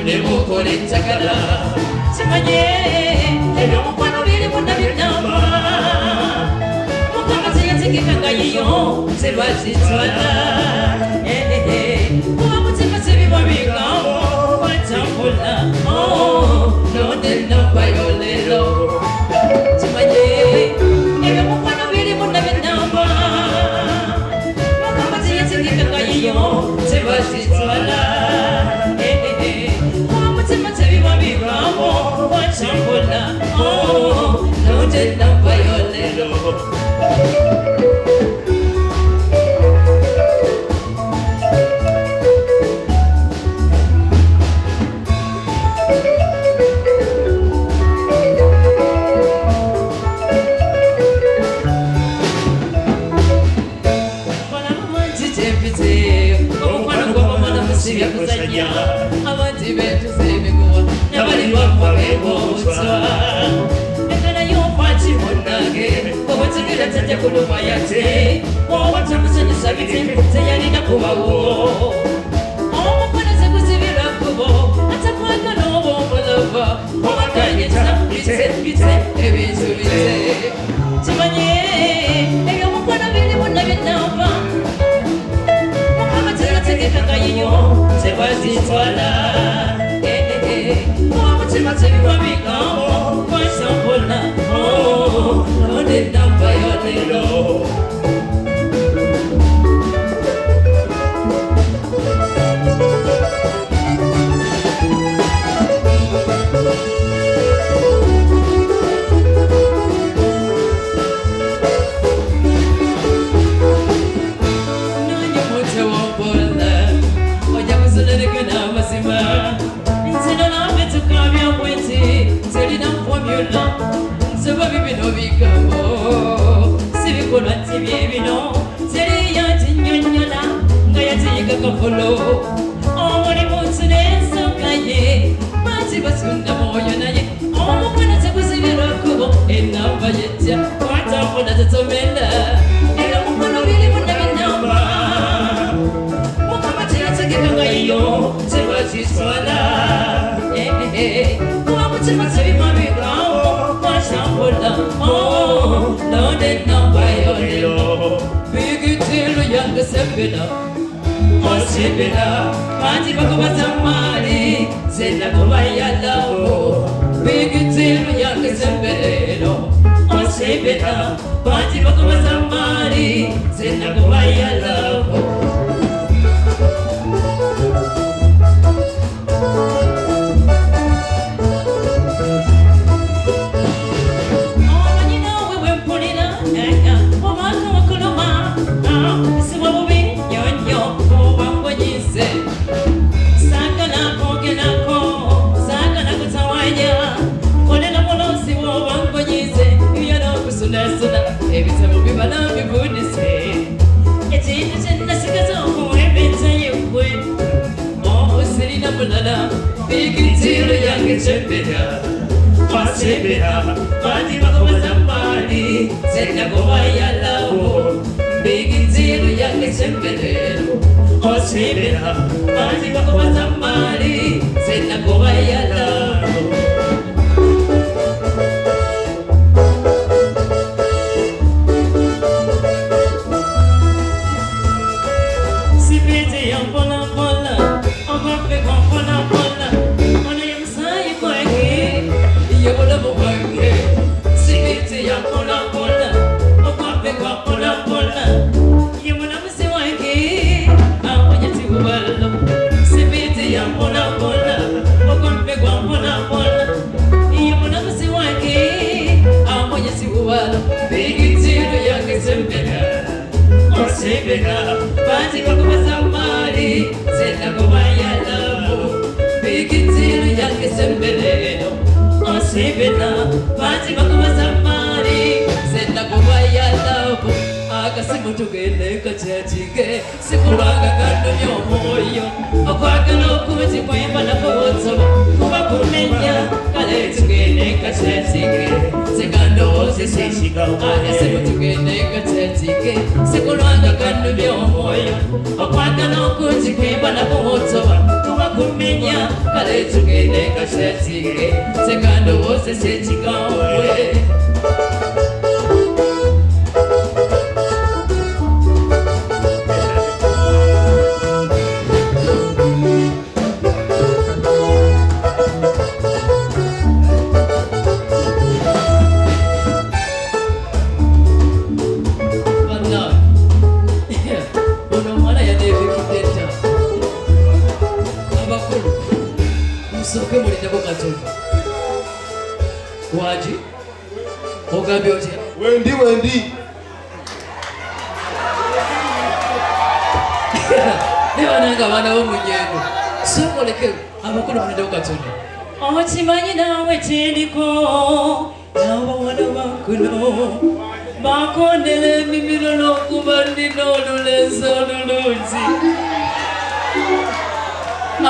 mukole njagala kimanye ebyo mukwano biri bonna byonna mukama teyategeka nga yiyo tebazitwala kuba mutima tebiba bigambo watambula nonde namba yo lero kimanye ebyo mukwano biri bonna byonna mukama teyategeka nga yiyo tebazitwala Wachambula, no did not buy your little. Kulumbayate, what I'm saying is everything, saying a Kuba. Oh, what is it? Was it a Kubo? That's a point on over lover. Oh, I can't get up, it's every day. Timanye, I don't want to be the one of it now. I'm a take a cayo, say, what's it? Voila. Oh, what's it? What's it? What we come? What's up? Oh, no, they don't buy your little. Sekando ndowooza sishigawo sebo tugende gakyekike sikulwanga kanubya omwoyo okwagala okunzikibwa nakuwotoba kuba kumenya kale tugende gakyekike seka ndowooza sishigawo Waji ogambye otya wendi nebananga abaana bomunyendo sokoleke abakulu mulinde Katonda okimanyi naawe kyendiko n'abawala bakuno bakondera emimiro n'okuba ndina olulenzi olulungi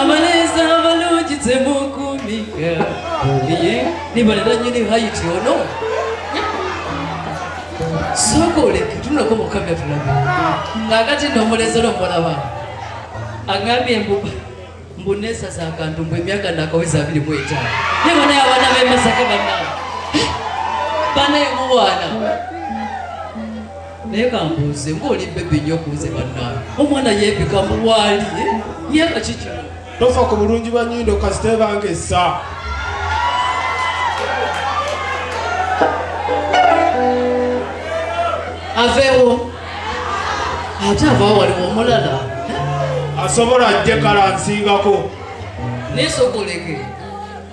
abalezi abalungi temukumika ye nibalera nyini hayiti ono sokoleke tunulako mukamya tulabe ng'akati n'omulezi olwomulaba agambye mbunesasa akantu mbwe emyaka nakaweza 25 nibo naye abaana b'emasaka banaye mubwana naye kambuuze ng'oli bebe nnyo okuuze bannaye omwana yeepika mulwali myaka kikino tofa ku bulungi bwa nyindo kasite bange essa aveewo ate avaawo waliwo omulala asobola ajje kala nsingako nesokoleke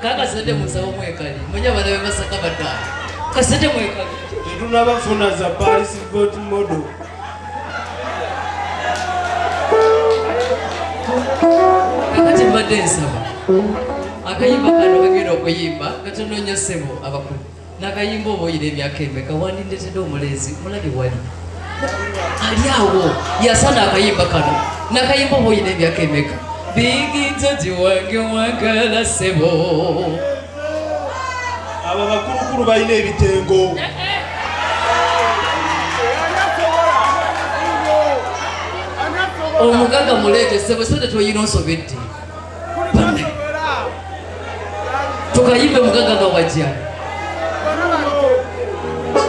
kakasente musabo mwekali munya bana bemasaka baddaala kasente mwekali tetunabafuna za Paris Vote model kakati mbadde nsaba akayimba kano kagenda okuyimba katonoonya ssebo abakulu n'akayimba oba oyina emyaka emeka wandindetedde omulezi mulali wali ali awo yasana akayimba kano n'akayimba oba oyina emyaka emeka bigitoti wange wagala ssebo abo bakulukulu balina ebitengo omugaga muleete ssebo sote toyina onsobedde tukayimbe mugaga nga wajja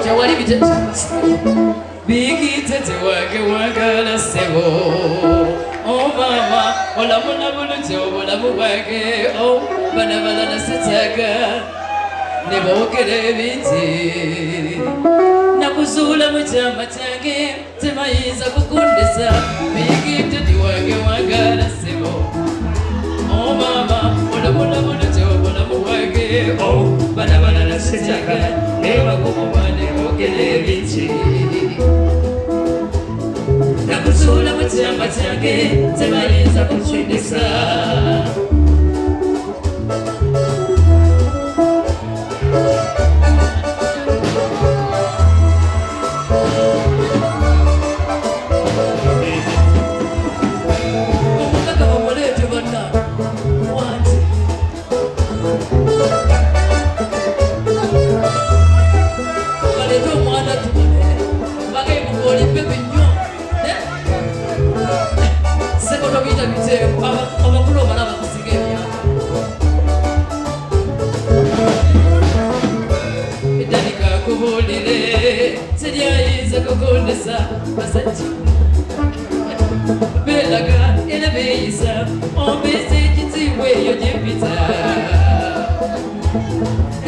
tewali bigitete wange wagala ssebo o mama olamula bulungi obulamu bwange o bana balala sityaga ne boogera ebingi nakuzuula mu kyama kyange tebayinza kukundisa bigitete wange wagala ssebo o mama olamula bulungi obulamu bwange o bana balala sityaga ne bakuba ne boogera ebingi nakuzuula mu kyama kyange tebayinza kukundisa belaga elebeyisa ombese ekitiibwa eyo gyempita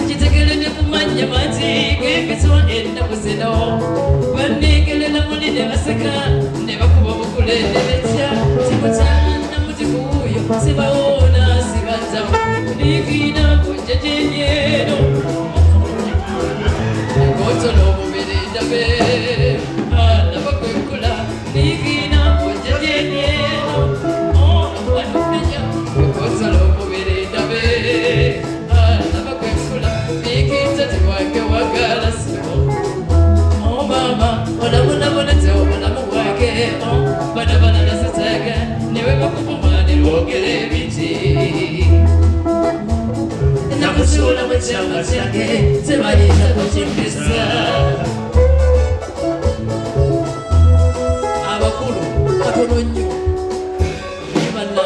kitegelede kumanya mati gekeswa ennaku zino banengerera muli ne baseka ne bakuba bukulenderetya simutyana mutikuuyo sibawoona sibazamu nikina kujja gyenyeno ngotono omubiri ndabe nabakwekula nikina kujja gyenyeno owanumenya ngotono omubiri ndabe nabakwekula nikita tiwange wagala simo o mama olabonabonete obulamu bwange bana balala sitega newe bakukumanira ogera ebiti Sula mchama chake Zemayinza kuchimbisa Abakulu katono nnyo Nibanna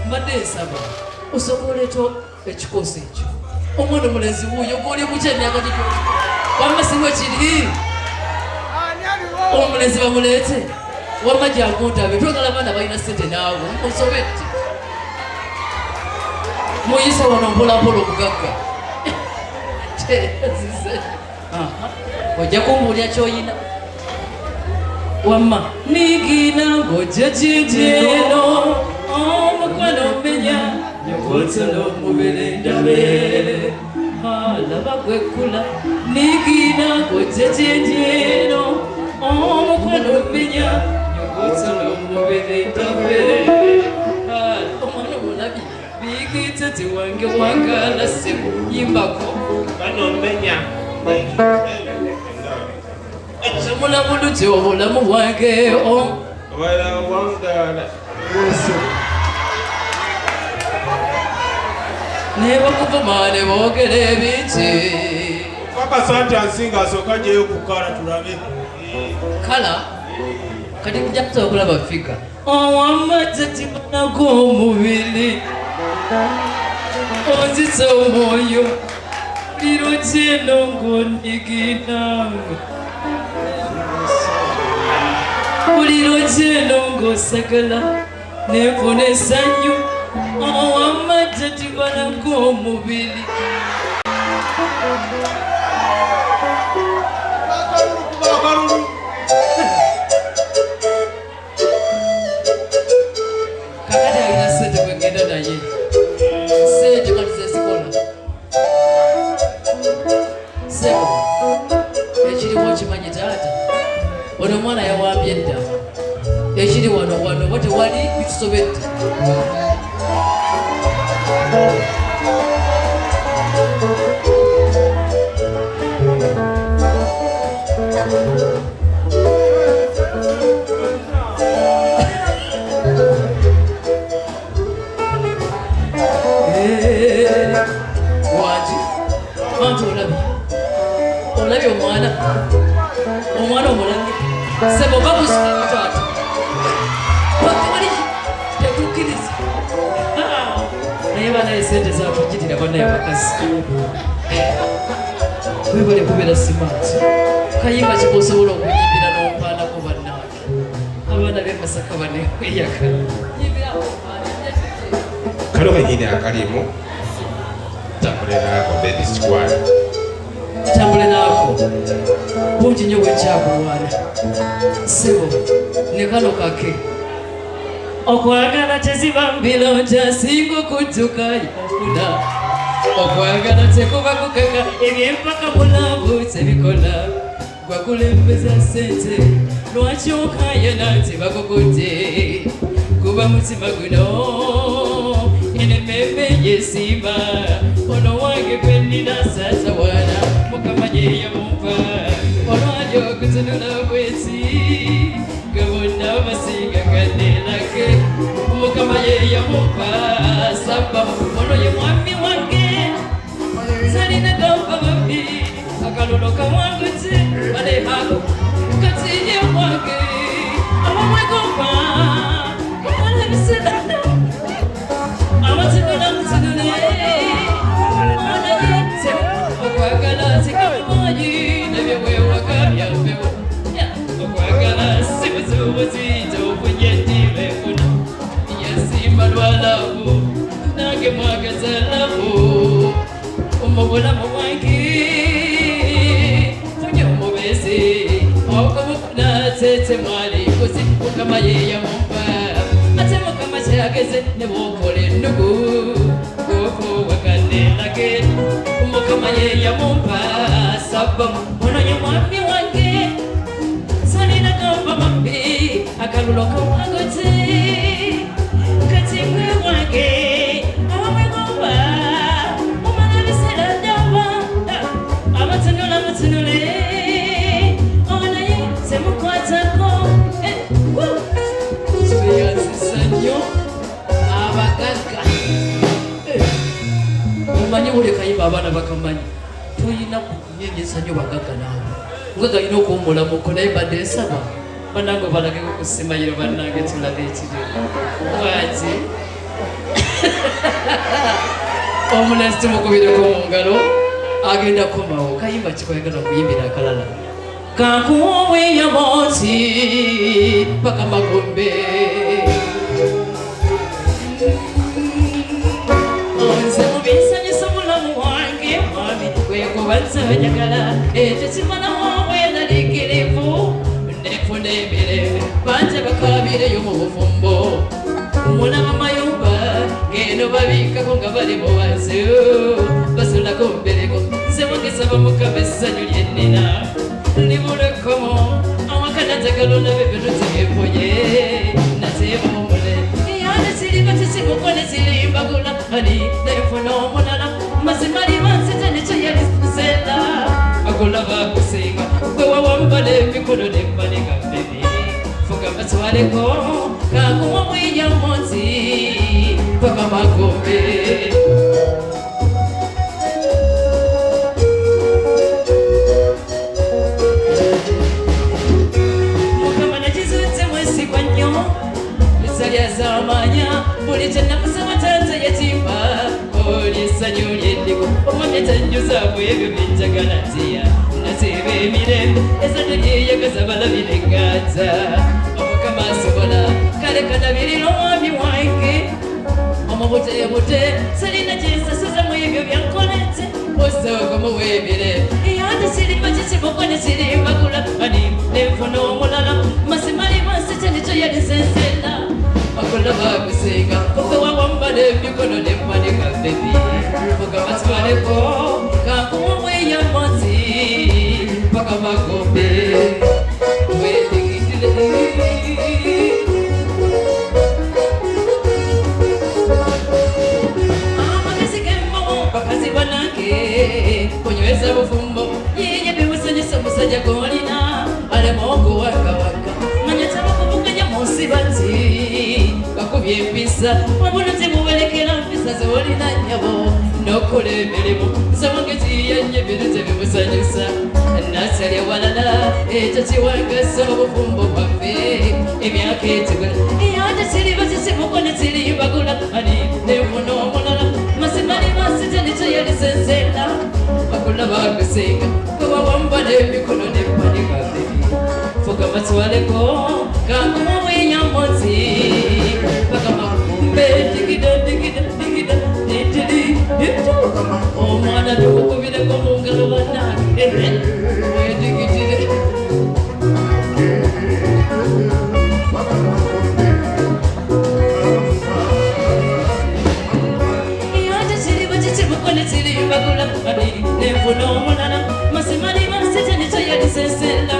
mbadde nsaba osoboleto ekikosi ekyo omwana omulenzi wuuyo gwoli mukya emyaka gyo wamma siwe kiri omulenzi bamuleete wamma gyakuntabe twagala abaana balina ssente naawe osobedde muyisa wano mpolampola omugagga tezize ojja kumbuulya kyoyina wamma nigina ng'ojja kijeno omukwano omenya nyokotolo omubiri ndabe laba gwekula nigina ng'ojja kijeno omukwano omenya nyokotolo omubiri ndabe omwana omulabi bigitete wange wangala sebo yimbako banomenya Mulabuluje obulamu bwange wala wangala nebakuvuma ne boogera ebingi paka santa nsinga asooka gyeyo ku kala tulabe kala kati kujja kusobola okulaba figa owamazza tibanako omubiri onzisa omwoyo liro kyeno ng'oniginanga buliro kyeno ng'osagala nenfuna essanyu owamazza tibanako omubiri kakati alina sente kwegenda naye sente kati zezikola sebo ekiriwo kimanyi taata ono omwana yawambye edda ekiri wano oba tewali bitusobedde olabye omwana omulange sebo bakusikira taata wakabali tetukkiriza naye banaye sente zatujirira banaye bakazi webale kubeera simaati kayimba kikosobola okunyimbira n'ompaanako bannange abaana b'emasaka banekweyaka kano kanyini akalimu tambule naako baby squad tambule naako bungi nnyo bwekyakulwala sebo ne kano kake okwagala teziba mbilonja singa okujjuka yokuna okwagala tekuba kukaka ebyempaka bulamu tebikola gwakulembeza sente lwaki okayana tebakukute kuba mutima guno enememe yesimba ono wange gwenina sasa wana mukama yeyamumpa olwali okutunula bwesi gabonna basinga kanelake mukama yeyamumpa saba ono ye mwami wange salina gamba babi akalolo kamwanguzi balehako katinye wange abamwekompa omalabisirana amatinula mutinule onayete okwagala sikamumanyi nebyewewaka byambewo okwagala sibuzibubuziita obunyedibefuna yasimba lwalavu nange mwagazalavu omubulamu bwange funye omubezi okubufuna tete mwali kuzi mukama yeyamumpa ate mukama kyageze ne bwokola ennugu gokuwakanelage mukama yeyamumpa sabamu ono ye mwami wange salina gamba mabi akalulo kamwagote kati mwe wange awamwegomba omalabisera ddaba amatunula matunule onaye temukwatako kibeyazisa nnyo abagagga omanyi buli kayimba abaana bakamanyi tuyina kunyenyeza nnyo bagagga naawe ngaga alina okuwumulamuko naye badde nsaba bannange balageko ku simayiro bannange tulabe ekiri waki omulesi tumukubireko mu ngalo agenda komawo kayimba kikwayagala okuyimbira akalala kakuweya monsi paka magombe onze mubisanyisa mulamu wange mwami kwekubanza njagala ekyo kimala wabwenalikirivu nefuna emirembe banje bakabireyo mu bufumbo mulaba mayumba ngeno babikako nga bali muwansi basulako mbereko nze mugesaba mukama essanyu lyennina libulekomo awakanatagalo nabebetuzibyepoye nazebaomule yane siriba tisimukone sirimbagula ani nefuna omulala mazimali bansite nekyo yalisela akulaba kusinga kwewawambala emikono nembanika bebi fuga batwaleko kakuwa mwinya monzi paka magombe mukama nakizutse mwesigwa nnyo lisalyazamanya buli kyenakusaba tata yatimba olissanyu lyendiko omwami tanjuzamu ebyo byenjagala ntiya nasiba emirembe ezadde lyeyagaza balabire engaza omukama asobola kale kanabirira omwami wange omubutebute salina kyensasuza mu ebyo byankolete osooka muwebire ate siriba kikimukone sirimbagula ani nenfuna omulala masimali mansite nikyo yalisensena akulaba kusinga okewawambala emikono nemanika bebi mukama twaleko kakumweya monzi paka magombe amagezi gemmomo bakazi banange kunyweza bufumbo yiye biwusanyisa omusajja golina alema okuwakawaka manya tabakuvuganya munsi bati bakubye empisa obunuzi buwerekera mpisa zolina nnyabo nokola emirimu zomageziyanye binuze bimusanyusa nasalya walala ekyo kiwangasa obufumbo bwaffe emyaka etigala ate siriba kisimukone sirimbagula ani nenfuna omulala masimali masite nikyo yalisensena bakulaba kusinga kwewawambala emikono nempanika bebi fuga matwaleko kakumweya monzi paka magombe digida digida digida ditidi ditu omwana tukukubireko mu ngalo bannange digidire ate siriba kikimukone sirimbagula ani nenfuna omulala masimali masite nikyo yalisensela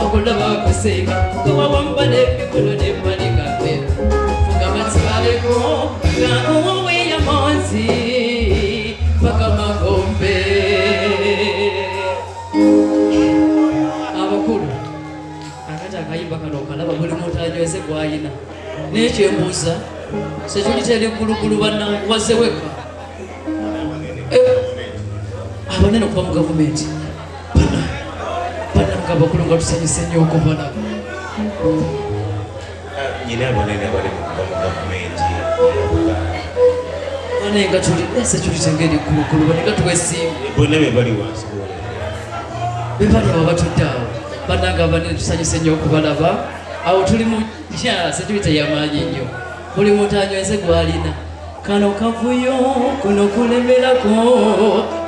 okulaba kusinga kwewawambala emikono nemanika bebi fuga matwaleko kakuweya monzi paka magombe abakulu akati akayimba kano okalaba buli muntu anyweze gwayina nekyembuuza sekikitera eggulugulu bannange wazeweka abanene okuba mu gavumenti bannange abakulu nga tusanyuse nnyo okubalaba nyina abanene abali mu gavumenti banenga tuli ese tulitengeri eggulugulu banenga tuwesimba bonna bebali wansi bebali abo batudde awo bannange abanene tusanyuse nnyo okubalaba awo tuli mu sekibita yamaanyi nnyo buli muntu anyweze gwalina kano kavuyo kuno kulemerako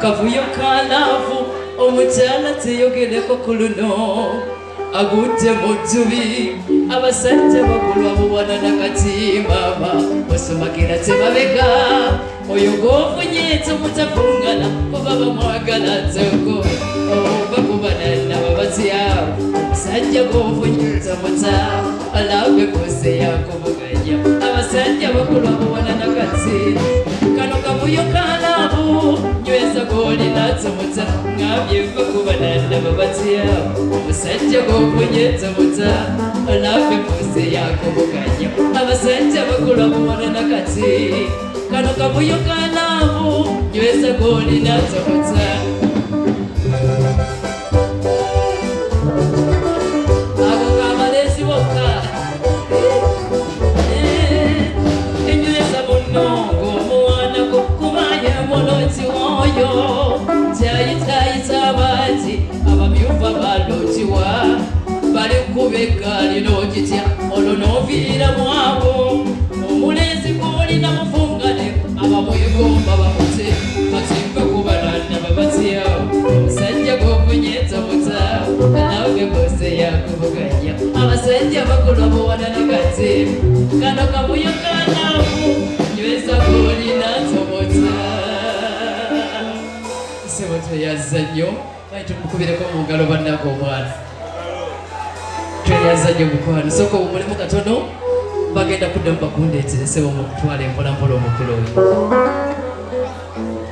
kavuyo kalaavu omukyala teyogereko ku luno agudde mu jjubi abasajja bagulwa buwana nakati mama osomagira tebabega oyo gofunyete mutafungana kuba bamwagala zoko bakubanana babazya sajja gofunyete muta alabe kose yakubuganya abasajja bagulwa buwana nakati kano kavuyo kalaavu nyweza golina tumuta ngabye bakubanana babazya musajja gofunyete muta alabe kose yakubuganya abasajja bagulwa buwana nakati kano kavuyo kalaavu nyweza goli nazokota ako kamalezi boka enyweza munongo omuwanako kumanya muloti woyo kyayitayita abati abamyufu abalotiwa bali kubeka lino kitya olwo n'oviiramu abo omulenzi gw'olina mufungane abamwegomba bamute katimba kubalanda babatya omusajja gw'opunyeeta muta nawe bose yakubuganya abasajja bakulu abawana ne kati kano kabuyo kanamu nyweza gw'olina tomota seboto yazza nnyo ayi tumukubireko mu ngalo bannako omwana yazanye omukwano sooka obumulimu katono bagenda kuddamu bakundeetere sebo mukutwala empolampola omukulu oyo